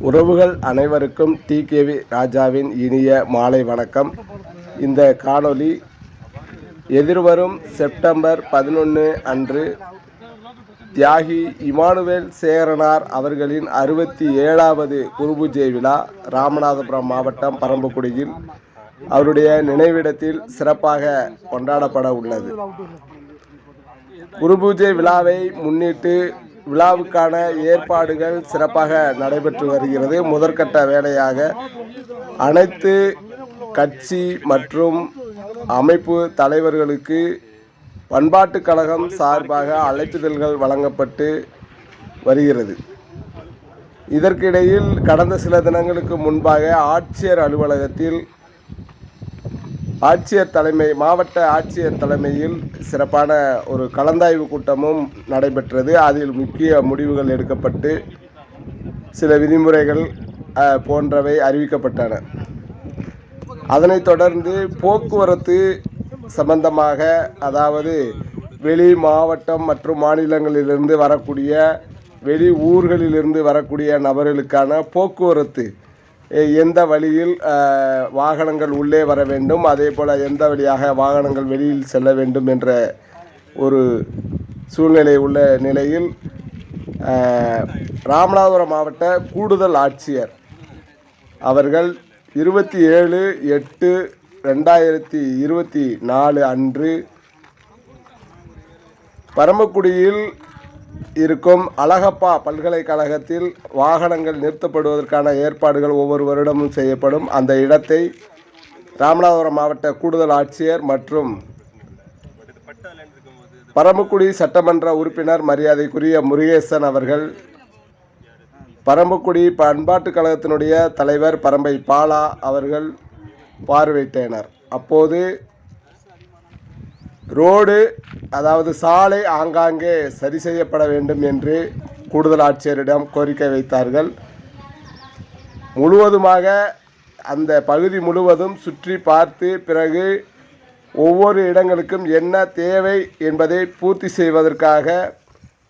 உறவுகள் அனைவருக்கும் டிகேவி ராஜாவின் இனிய மாலை வணக்கம். இந்த காணொளி எதிர்வரும் செப்டம்பர் 11 அன்று தியாகி இமானுவேல் சேகரனார் அவர்களின் 67வது குருபூஜை விழா ராமநாதபுரம் மாவட்டம் பரமக்குடியில் அவருடைய நினைவிடத்தில் சிறப்பாக கொண்டாடப்பட உள்ளது. குருபூஜை விழாவை முன்னிட்டு விழாவுக்கான ஏற்பாடுகள் சிறப்பாக நடைபெற்று வருகிறது. முதற்கட்ட வேலையாக அனைத்து கட்சி மற்றும் அமைப்பு தலைவர்களுக்கு பண்பாட்டுக் கழகம் சார்பாக அழைப்பிதழ்கள் வழங்கப்பட்டு வருகிறது. இதற்கிடையில் கடந்த சில தினங்களுக்கு முன்பாக ஆட்சியர் அலுவலகத்தில் மாவட்ட ஆட்சியர் தலைமையில் சிறப்பான ஒரு கலந்தாய்வு கூட்டமும் நடைபெற்றது. அதில் முக்கிய முடிவுகள் எடுக்கப்பட்டு சில விதிமுறைகள் போன்றவை அறிவிக்கப்பட்டன. அதனைத் தொடர்ந்து போக்குவரத்து சம்பந்தமாக, அதாவது வெளி மாவட்டம் மற்றும் மாநிலங்களிலிருந்து வரக்கூடிய, வெளி ஊர்களிலிருந்து வரக்கூடிய நபர்களுக்கான போக்குவரத்து எந்த வழியில் வாகனங்கள் உள்ளே வர வேண்டும், அதே போல் எந்த வழியாக வாகனங்கள் வெளியில் செல்ல வேண்டும் என்ற ஒரு சூழ்நிலை உள்ள நிலையில் ராமநாதபுரம் மாவட்ட கூடுதல் ஆட்சியர் அவர்கள் 27/8/2024 அன்று பரமக்குடியில் இருக்கும் அழகப்பா பல்கலைக்கழகத்தில் வாகனங்கள் நிறுத்தப்படுவதற்கான ஏற்பாடுகள் ஒவ்வொரு வருடமும் செய்யப்படும். அந்த இடத்தை ராமநாதபுரம் மாவட்ட கூடுதல் ஆட்சியர் மற்றும் பரமக்குடி சட்டமன்ற உறுப்பினர் மரியாதைக்குரிய முருகேசன் அவர்கள், பரமக்குடி பண்பாட்டுக் கழகத்தினுடைய தலைவர் பரம்பை பாலா அவர்கள் பார்வையிட்டனர். அப்போது ரோடு, அதாவது சாலை ஆங்காங்கே சரி செய்யப்பட வேண்டும் என்று கூடுதல் ஆட்சியரிடம் கோரிக்கை வைத்தார்கள். முழுவதுமாக அந்த பகுதி முழுவதும் சுற்றி பார்த்து பிறகு ஒவ்வொரு இடங்களுக்கும் என்ன தேவை என்பதை பூர்த்தி செய்வதற்காக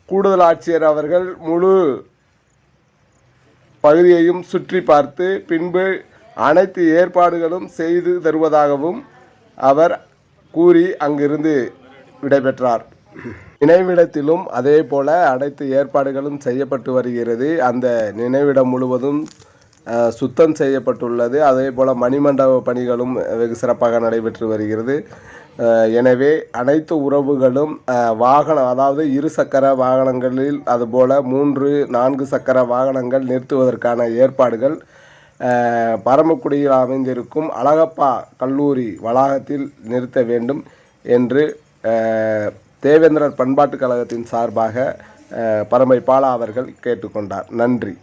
கூடுதல் ஆட்சியர் அவர்கள் முழு பகுதியையும் சுற்றி பார்த்து பின்பு அனைத்து ஏற்பாடுகளும் செய்து தருவதாகவும் அவர் கூறி அங்கிருந்து விடைபெற்றார். நினைவிடத்திலும் அதே போல அனைத்து ஏற்பாடுகளும் செய்யப்பட்டு வருகிறது. அந்த நினைவிடம் முழுவதும் சுத்தம் செய்யப்பட்டுள்ளது. அதே போல் மணிமண்டப பணிகளும் வெகு சிறப்பாக நடைபெற்று வருகிறது. எனவே அனைத்து உறவுகளும் வாகனம், அதாவது 2 சக்கர வாகனங்களில், அதுபோல் 3, 4 சக்கர வாகனங்கள் நிறுத்துவதற்கான ஏற்பாடுகள் பரமக்குடியில் அமைந்திருக்கும் அழகப்பா கல்லூரி வளாகத்தில் நிறுத்த வேண்டும் என்று தேவேந்திரர் பண்பாட்டுக் கழகத்தின் சார்பாக பரம்பை பாலா அவர்கள் கேட்டுக்கொண்டார். நன்றி.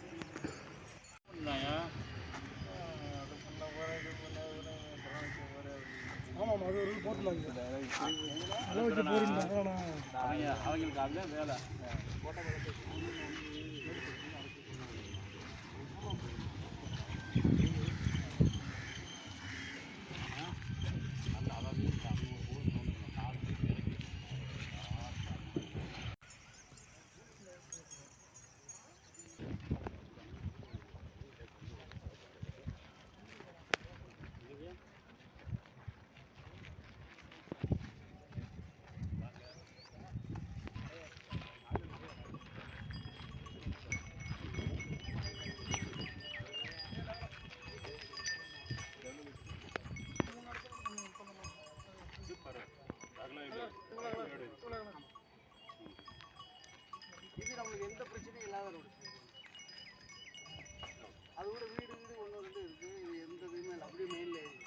இது நம்மளுக்கு எந்த பிரச்சனையும் இல்லாத ரோடு. அதோட வீடு 1-2 இருக்கு. இது எந்த இதுவுமே இல்லை, அப்படியே மெயின்ல ஏறி.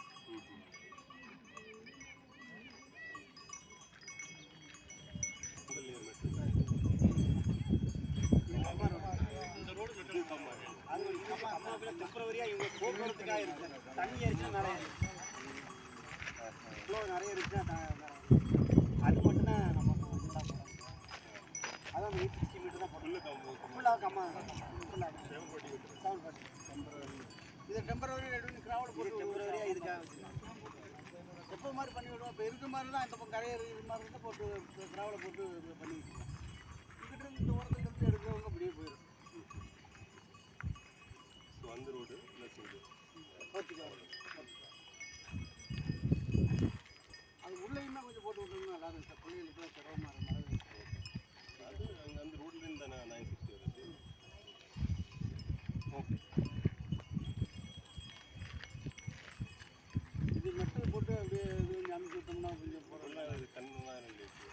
இந்த ரோடு டெம்பரவரியா இவங்க போக்குவரத்துக்காக இருக்கு. தண்ணி ஏறிச்சுன்னா நிறைய ஃப்ளோ நிறைய இருக்குன்னா அது மட்டும்தான் நம்ம அதான் 860 மீட்டர் தான் ஃபுல்லாக கம்மா ஃபுல்லாக 740 இது டெம்பரவரி கிராவல் போட்டு டெம்பரவரியாக இதுக்காக வச்சுக்கலாம். எப்போ மாதிரி பண்ணி விடுவோம். இப்போ இருக்க மாதிரி தான் இந்த பக்கம் கரையர் இது மாதிரி இருந்தால் போட்டு கிராவலை போட்டு பண்ணி வச்சுக்கலாம். இங்கிட்ட இந்த ஓரத்துலேருந்து எடுக்கிறவங்க அப்படியே போயிடும். அந்த ரோடு ப்ளஸ் இது அது உள்ளேயுமே கொஞ்சம் போட்டு விட்டோம்னா நல்லா இருக்கும் சார். பிள்ளைகளுக்குலாம் சிரமமாக இருக்கும். அது அந்த ரோட்லேருந்து தானே 960 வருது. ஓகே இது மெட்டல் போட்டு அப்படியே இது கொஞ்சம் அமுக்கி விட்டோம்னா கொஞ்சம் போகிறோம். அது கண்ணெலாம் இருந்துச்சு.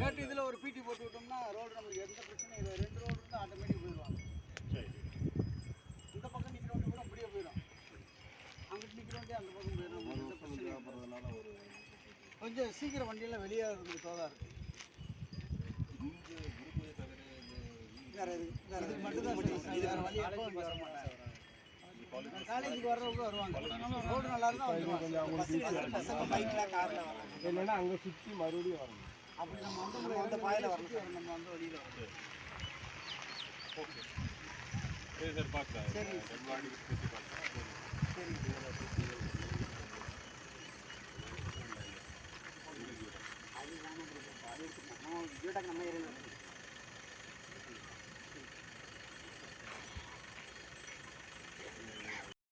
கேட்டு இதில் ஒரு பீட்டி போட்டு விட்டோம்னா ரோடு நம்மளுக்கு எந்த பிரச்சனையும் இல்லை. 2 ரோடு இருந்தால் ஆட்டோமேட்டிக் போயிடுவாங்க. இந்த பக்கம் நிற்கிற வண்டி கூட அப்படியே போயிடும். அங்கிட்டு நிற்கிற வண்டி அந்த பக்கம் போயிடும். எந்த பிரச்சனையும் இல்லை. கொஞ்சம் சீக்கிரம் வண்டியெல்லாம் வெளியே இருக்குது தோதா இருக்குது. வேறு இது மட்டும்தான் வேறு வழி அப்போ வர மாட்டாங்க. காலேஜுக்கு வர்றவங்க வருவாங்க. ரோடு நல்லா இருந்தால் வருவாங்க. பைக்கில் காரில் வராங்க. இல்லைன்னா அங்கே சுற்றி மறுபடியும் வரணும். அப்படி நம்ம அந்த பாதையில் வரணும். நம்ம அந்த வழியில் வரணும். ஓகே சரி சார் பார்க்கலாம். சரி. டெட் பாடி சுற்றி பார்க்கலாம். சரி. அது எடுத்து நம்ம